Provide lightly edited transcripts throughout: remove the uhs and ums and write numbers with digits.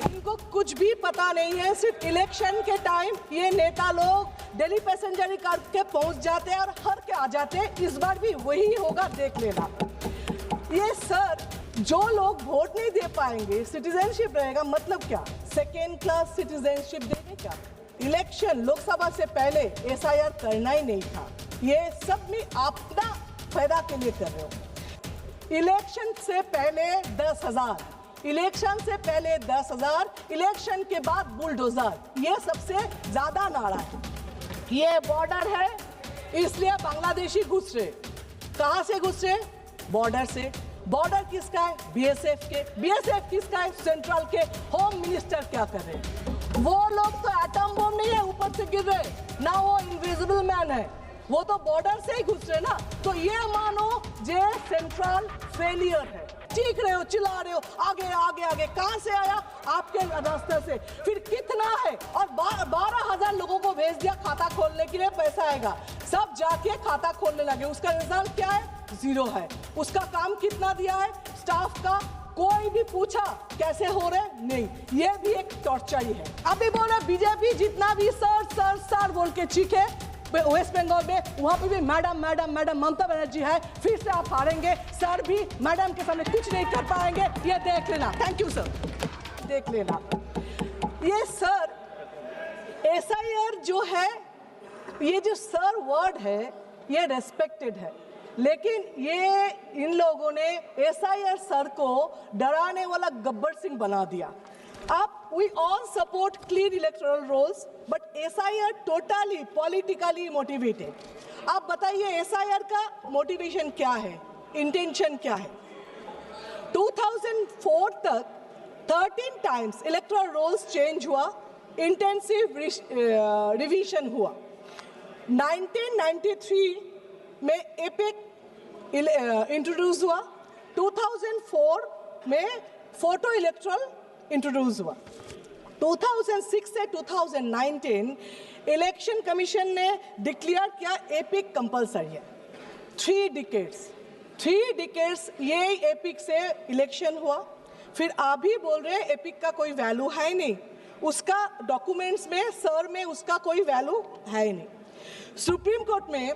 इनको कुछ भी पता नहीं है। सिर्फ इलेक्शन के टाइम ये नेता लोग दिल्ली पैसेंजर करके पहुंच जाते हैं और हर के आ जाते हैं। इस बार भी वही होगा, देख लेना। ये सर, जो लोग वोट नहीं दे पाएंगे, सिटीजनशिप रहेगा, मतलब क्या? सेकेंड क्लास सिटीजनशिप देंगे क्या? इलेक्शन लोकसभा से पहले एसआईआर करना ही नहीं था। ये सब में अपना फायदा के लिए कर रहे हो। इलेक्शन से पहले 10,000, इलेक्शन से पहले 10,000, इलेक्शन के बाद बुलडोजर, ये सबसे ज्यादा नारा है। ये बॉर्डर है, इसलिए बांग्लादेशी घुस रहे। कहां से घुस रहे? बॉर्डर से। बॉर्डर किसका है? बीएसएफ के। बीएसएफ किसका है? सेंट्रल के। होम मिनिस्टर क्या कर रहे हैं? वो लोग तो एटम बम नहीं है ऊपर से गिर रहे, ना वो इनविजिबल मैन है, वो तो बॉर्डर से ही घुस रहे ना। तो ये मानो जे सेंट्रल फेलियर है। चीख रहे हो, चिल्ला रहे हो, आगे आगे आगे, कहां से आया? आपके रास्ते से। फिर कितना है? और 12,000 लोगों को भेज दिया खाता खोलने के लिए, पैसा आएगा, सब जाके खाता खोलने लगे। उसका रिजल्ट क्या है? 0 है। उसका काम कितना दिया है स्टाफ का? कोई भी पूछा कैसे हो रहे? नहीं। ये भी एक टॉर्चर ही है। अभी बोले बीजेपी जितना भी सर सर सर बोल के चीखे, वेस्ट बंगाल में वहां पे भी madam madam madam Mamata Banerjee है, फिर से आप हारेंगे। सर भी मैडम के सामने कुछ नहीं कर पाएंगे, ये देख लेना। थैंक यू सर, देख लेना। ये सर एसआईआर जो है, ये जो सर वर्ड है, ये रेस्पेक्टेड है, लेकिन ये इन लोगों ने एसआईआर सर को डराने वाला गब्बर सिंह बना दिया। अब we all support clean electoral rolls, but SIR totally politically motivated. आप बताइए SIR का मोटिवेशन क्या है, इंटेंशन क्या है? 2004 तक 13 टाइम्स इलेक्टोरल रोल्स चेंज हुआ, इंटेंसिव रिवीजन हुआ। 1993 में एपिक इंट्रोड्यूस हुआ, 2004 में फोटो इलेक्टोरल इंट्रोड्यूस हुआ। 2006 से 2019 इलेक्शन कमीशन ने डिक्लेयर किया एपिक कंपलसरी है। 3 डिकेड्स ये एपिक से इलेक्शन हुआ। फिर आप भी बोल रहे हैं एपिक का कोई वैल्यू है ही नहीं, उसका डॉक्यूमेंट्स में सर में उसका कोई वैल्यू है ही नहीं। सुप्रीम कोर्ट में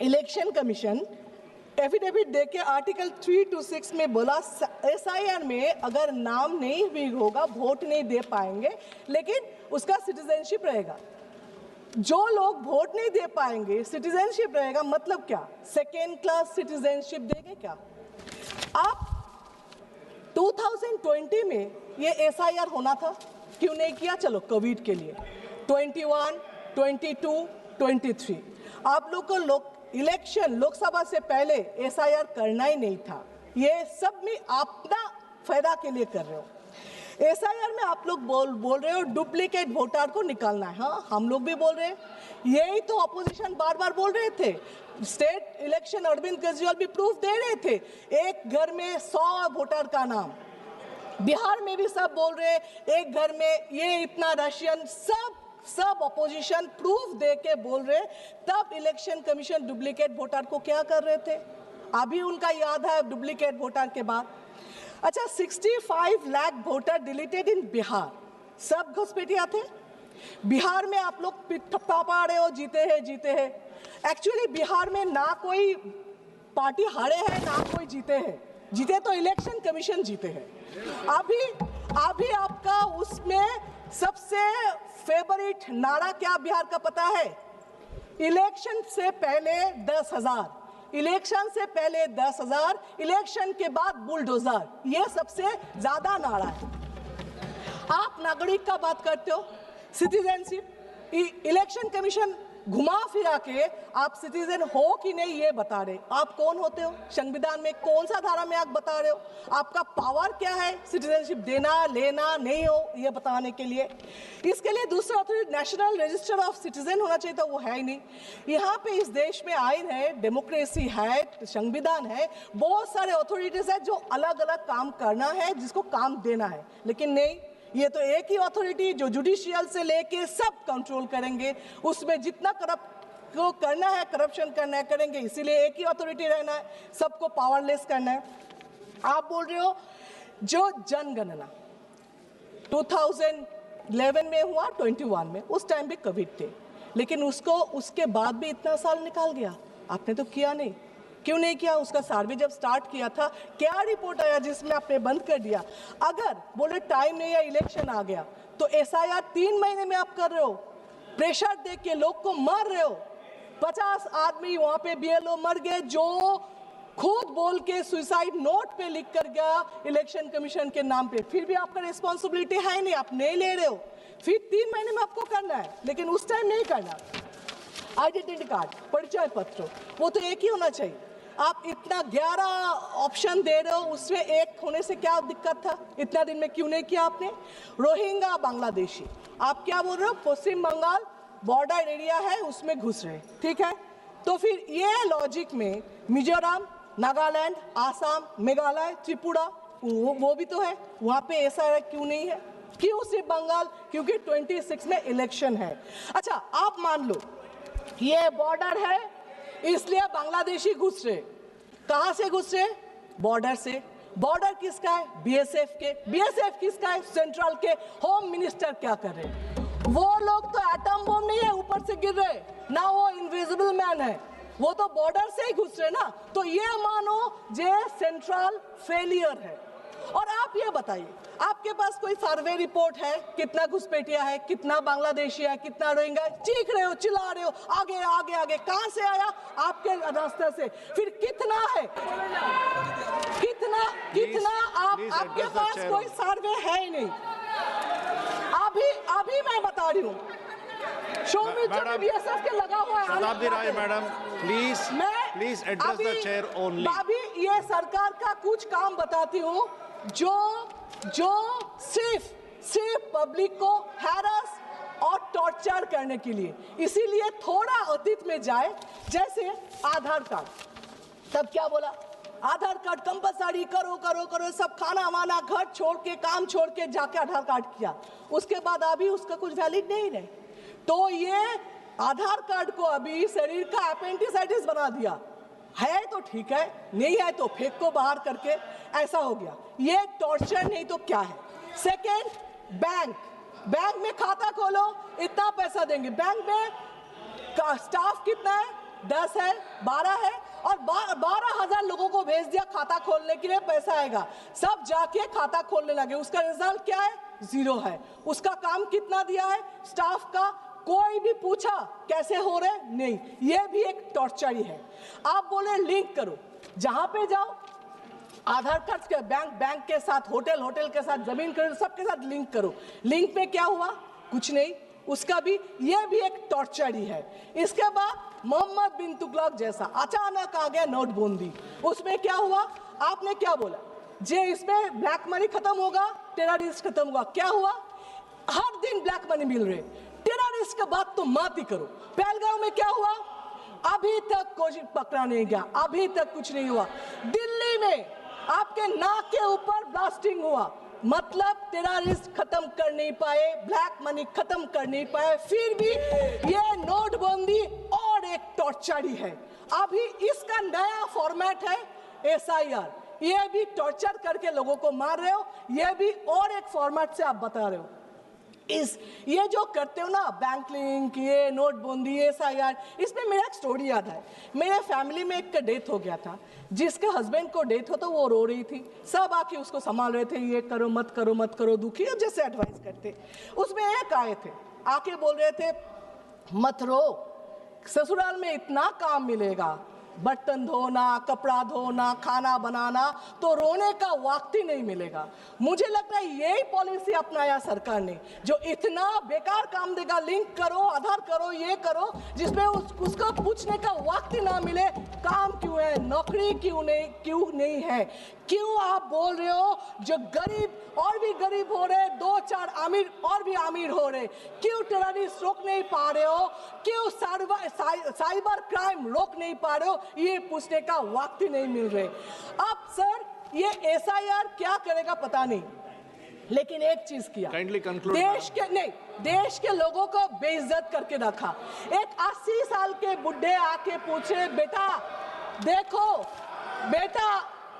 इलेक्शन कमीशन एफिडेविट देके आर्टिकल 3 to 6 में बोला एसआईआर में अगर नाम नहीं भी होगा, वोट नहीं दे पाएंगे, लेकिन उसका सिटीजनशिप रहेगा। जो लोग वोट नहीं दे पाएंगे, सिटीजनशिप रहेगा, मतलब क्या? सेकेंड क्लास सिटीजनशिप देंगे क्या? आप 2020 में ये एसआईआर होना था, क्यों नहीं किया? चलो कोविड के लिए। 21, 22, 23 आप लोग को इलेक्शन लोकसभा से पहले एसआईआर करना ही नहीं था। ये सब में अपना फायदा के लिए कर रहे हो। एसआईआर में आप लोग बोल रहे हो डुप्लीकेट वोटर को निकालना है। हाँ, हम लोग भी बोल रहे हैं, यही तो अपोजिशन बार बार बोल रहे थे। स्टेट इलेक्शन अरविंद केजरीवाल भी प्रूफ दे रहे थे, एक घर में 100 वोटर का नाम। बिहार में भी सब बोल रहे हैं, एक घर में ये इतना रशियन, सब अपोजिशन प्रूफ दे के बोल रहे। तब इलेक्शन कमीशन डुप्लीकेट वोटर को क्या कर रहे थे? अभी उनका याद है डुप्लीकेट वोटर के बाद। अच्छा, 65 लाख वोटर डिलीटेड इन बिहार, सब घुसपैठिया थे। बिहार में आप लोग पा रहे हो जीते हैं। एक्चुअली बिहार में ना कोई पार्टी हारे हैं ना कोई जीते हैं, जीते तो इलेक्शन कमीशन जीते हैं। अभी आपका उसमें सबसे फेवरेट नारा क्या बिहार का पता है? इलेक्शन से पहले 10,000, इलेक्शन से पहले 10,000, इलेक्शन के बाद बुलडोजर, ये सबसे ज्यादा नारा है। आप नागरिक का बात करते हो, सिटीजनशिप, इलेक्शन कमीशन घुमा फिरा के आप सिटीजन हो कि नहीं ये बता रहे। आप कौन होते हो? संविधान में कौन सा धारा में आप बता रहे हो? आपका पावर क्या है सिटीजनशिप देना लेना नहीं हो ये बताने के लिए? इसके लिए दूसरा authority national register of citizen होना चाहिए था, वो है ही नहीं। यहाँ पे इस देश में आइन है, डेमोक्रेसी है, संविधान है, बहुत सारे अथॉरिटीज है जो अलग अलग काम करना है, जिसको काम देना है, लेकिन नहीं, ये तो एक ही अथॉरिटी जो जुडिशियल से लेके सब कंट्रोल करेंगे, उसमें जितना करप्ट को करना है, करप्शन करना है, करेंगे। इसीलिए एक ही अथॉरिटी रहना है, सबको पावरलेस करना है। आप बोल रहे हो जो जनगणना, 2011 में हुआ, 21 में, उस टाइम भी कोविड थे, लेकिन उसके बाद भी इतना साल निकाल गया, आपने तो किया नहीं। क्यों नहीं किया? उसका सर्वे जब स्टार्ट किया था, क्या रिपोर्ट आया जिसमें आपने बंद कर दिया? अगर बोले टाइम नहीं है, इलेक्शन आ गया, तो SIR 3 महीने में आप कर रहे हो, प्रेशर दे के लोग को मार रहे हो। 50 आदमी वहां पे BLO मर गए, जो खुद बोल के सुसाइड नोट पे लिख कर गया इलेक्शन कमीशन के नाम पे। फिर भी आपका रिस्पॉन्सिबिलिटी है नहीं, आप नहीं ले रहे हो। फिर 3 महीने में आपको करना है, लेकिन उस टाइम नहीं करना। आइडेंटिटी कार्ड, परिचय पत्र, वो तो एक ही होना चाहिए। आप इतना 11 ऑप्शन दे रहे हो, उसमें एक होने से क्या दिक्कत था? इतना दिन में क्यों नहीं किया आपने? रोहिंग्या बांग्लादेशी, आप क्या बोल रहे हो? पश्चिम बंगाल बॉर्डर एरिया है, उसमें घुस रहे, ठीक है। तो फिर ये लॉजिक में मिजोरम, नागालैंड, आसाम, मेघालय, त्रिपुरा, वो भी तो है, वहाँ पे SIR क्यों नहीं है? क्यों सिर्फ बंगाल? क्योंकि 26 में इलेक्शन है। अच्छा, आप मान लो ये बॉर्डर है, इसलिए बांग्लादेशी घुस रहे। कहां से घुस रहे? बॉर्डर से। बॉर्डर किसका है? BSF के। BSF किसका है? सेंट्रल के। होम मिनिस्टर क्या कर रहे? वो लोग तो एटम बम नहीं है ऊपर से गिर रहे ना, वो इनविजिबल मैन है, वो तो बॉर्डर से ही घुस रहे ना। तो ये मानो जे सेंट्रल फेलियर है। और आप ये बताइए, आपके पास कोई सर्वे रिपोर्ट है कितना घुसपैठिया है, कितना बांग्लादेशी है, कितना रोहिंग्या? चीख रहे हो, चिल्ला रहे हो, आगे आगे आगे। कहां से आया? आपके रास्ते से। फिर कितना है? कितना कितना आपके पास कोई सर्वे है ही नहीं। अभी मैं बता रही हूँ, BSF के लगा हुआ है। Shatabdi Roy madam, please address the chair only. अभी ये सरकार का कुछ काम बताती हूँ जो सिर्फ पब्लिक को हैरस और टॉर्चर करने के लिए, इसीलिए थोड़ा अतीत में जाए। जैसे आधार कार्ड, तब क्या बोला? आधार कार्ड कंपलसरी करो करो करो, सब खाना वाना घर छोड़ के, काम छोड़ के जाके आधार कार्ड किया। उसके बाद अभी उसका कुछ वैलिड नहीं रहे। तो ये आधार कार्ड को अभी शरीर का अपेंडिसाइटिस बना दिया है। तो ठीक है, नहीं है तो फेंक को बाहर करके, ऐसा हो गया। ये टॉर्चर नहीं तो क्या है? सेकेंड, बैंक में खाता खोलो, इतना पैसा देंगे। बैंक में का स्टाफ कितना है? 10 है, 12 है, और 12,000 लोगों को भेज दिया खाता खोलने के लिए, पैसा आएगा। सब जाके खाता खोलने लगे, उसका रिजल्ट क्या है? 0 है। उसका काम कितना दिया है स्टाफ का? कोई भी पूछा कैसे हो रहे? नहीं। ये भी एक टॉर्चर ही है। आप बोले लिंक करो, जहां पे जाओ आधार कार्ड के, बैंक के साथ, होटल के साथ, जमीन खरीदो, सबके साथ लिंक करो। लिंक पे क्या हुआ? कुछ नहीं। उसका भी, ये भी एक टॉर्चर ही है। इसके बाद मोहम्मद बिन तुगलक जैसा अचानक आ गया नोटबंदी, उसमें क्या हुआ? आपने क्या बोला? जे इसमें ब्लैक मनी खत्म होगा, टेररिस्ट खत्म होगा। क्या हुआ? हर दिन ब्लैक मनी मिल रहे। टेररिस्ट का बात तो मत ही करो। पहलगांव में क्या हुआ? अभी तक कोई पकड़ा नहीं गया, अभी तक कुछ नहीं हुआ। दिल्ली में आपके नाक के ऊपर ब्लास्टिंग हुआ, मतलब टेररिस्ट खत्म कर नहीं पाए, ब्लैक मनी खत्म कर नहीं पाए। फिर भी ये नोटबंदी और एक टॉर्चर ही है। अभी इसका नया फॉर्मेट है SIR। ये भी टॉर्चर करके लोगों को मार रहे हो, ये भी और एक फॉर्मेट से आप बता रहे हो। ये जो करते हो ना, बैंक लिंक, ये नोटबंदी, SIR, इसमें मेरा एक स्टोरी याद है। मेरे फैमिली में एक का डेथ हो गया था, जिसके हस्बैंड को डेथ हो तो वो रो रही थी, सब आके उसको संभाल रहे थे, ये करो मत करो मत करो, दुखी है जैसे एडवाइस करते। उसमें एक आए थे, आके बोल रहे थे मत रो, ससुराल में इतना काम मिलेगा, बर्तन धोना, कपड़ा धोना, खाना बनाना, तो रोने का वक्त ही नहीं मिलेगा। मुझे लगता है यही पॉलिसी अपनाया सरकार ने, जो इतना बेकार काम देगा, लिंक करो, आधार करो, ये करो, जिसमें उसको पूछने का वक्त ही ना मिले काम क्यों है, नौकरी क्यों नहीं है। क्यों आप बोल रहे हो जो गरीब और भी गरीब हो रहे, 2-4 अमीर और भी अमीर हो रहे, क्यों टेररिस्ट रोक नहीं पा रहे हो, क्यों साइबर क्राइम रोक नहीं पा रहे हो, ये पूछने का वक्त ही नहीं मिल रहे। अब सर ये SIR क्या करेगा पता नहीं, लेकिन एक चीज किया, देश के लोगों को बेइज्जत करके रखा। एक 80 साल के बुढ़े आके पूछे, बेटा देखो बेटा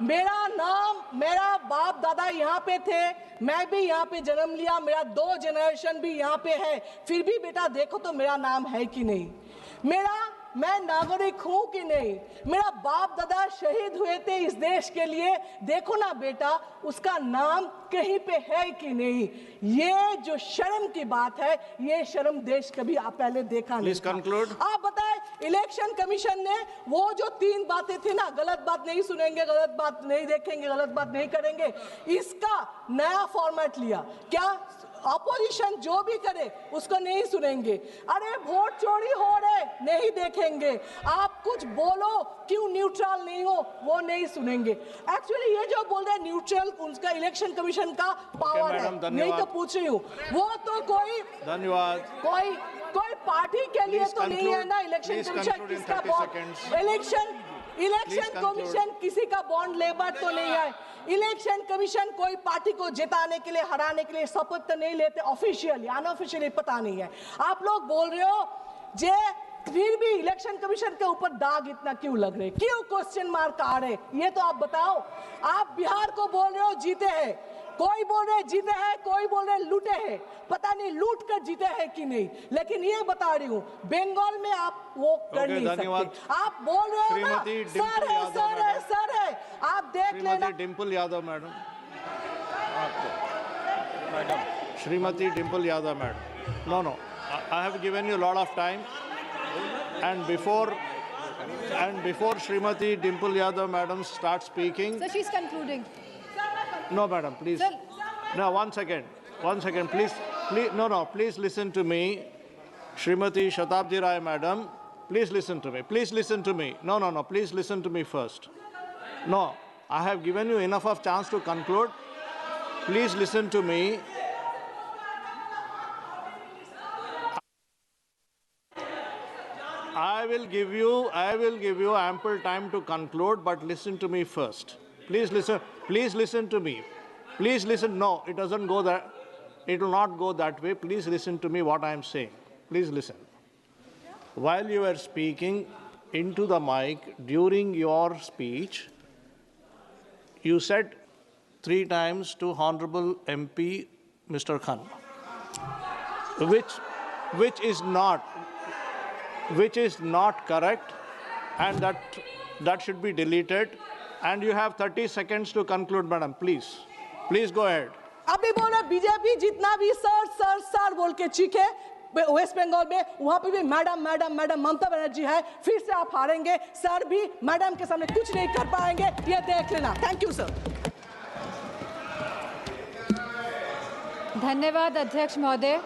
मेरा नाम, मेरा बाप दादा यहाँ पे थे, मैं भी यहाँ पे जन्म लिया, मेरा 2 जनरेशन भी यहाँ पे है, फिर भी बेटा देखो तो मेरा नाम है कि नहीं, मैं नागरिक हूं कि नहीं, मेरा बाप दादा शहीद हुए थे इस देश के लिए, देखो ना बेटा उसका नाम कहीं पे है कि नहीं। ये जो शर्म की बात है, ये शर्म देश कभी आप पहले देखा नहीं। Please conclude. आप बताएं, इलेक्शन कमीशन ने वो जो 3 बातें थी ना, गलत बात नहीं सुनेंगे, गलत बात नहीं देखेंगे, गलत बात नहीं करेंगे, इसका नया फॉर्मेट लिया। क्या अपोजिशन जो भी करे उसको नहीं सुनेंगे? अरे वोट चोरी हो रहे नहीं देखेंगे, आप कुछ बोलो क्यों न्यूट्रल नहीं हो वो नहीं सुनेंगे। एक्चुअली ये जो बोल रहे हैं न्यूट्रल, उनका इलेक्शन कमीशन का पावर है, नहीं तो पूछ रही हूँ, वो तो कोई धन्यवाद, कोई पार्टी के लिए तो नहीं है ना इलेक्शन कमीशन। किसका इलेक्शन कमीशन किसी का बॉन्ड लेबर तो नहीं है। इलेक्शन कमीशन कोई पार्टी को जिताने के लिए, हराने के लिए शपथ तो नहीं लेते, ऑफिशियली अनऑफिशियली पता नहीं है। आप लोग बोल रहे हो जे फिर भी इलेक्शन कमीशन के ऊपर दाग इतना क्यों लग रहे, क्यों क्वेश्चन मार्क आ रहे, ये तो आप बताओ। आप बिहार को बोल रहे हो जीते हैं, कोई बोल रहे जीते हैं, कोई बोल रहे लूटे हैं, पता नहीं लूट कर जीते हैं कि नहीं, लेकिन ये बता रही हूँ बंगाल में आप वो कर नहीं सकते। आप बोल रहे हो ना सर है, सर है, सर है, आप देख लेना। Dimple Yadav madam, Shrimati Dimple Yadav madam, no I have given you a lot of time, and before Shrimati Dimple Yadav madam starts speaking. Sir, she's concluding. No, madam, please. Sir. No, one second, please, no, please listen to me. Shrimati Shatabdi Rai madam, please listen to me. Please listen to me. No, please listen to me first. No, I have given you enough of chance to conclude. Please listen to me. I will give you ample time to conclude, but listen to me first. Please listen to me. Please listen. No, it doesn't go that. It will not go that way. Please listen to me what I am saying. Please listen. While you were speaking into the mic during your speech, you said 3 times to Honorable MP Mr. Khan, which is not correct, and that should be deleted. And you have 30 seconds to conclude, madam. Please go ahead. अभी बोले BJP जितना भी sir बोल के चीखे waste Bengal में, वहां पे भी मैडम ममता बनर्जी है, फिर से आप हारेंगे। सर भी मैडम के सामने कुछ नहीं कर पाएंगे, ये देख लेना। Thank you sir. धन्यवाद अध्यक्ष महोदय।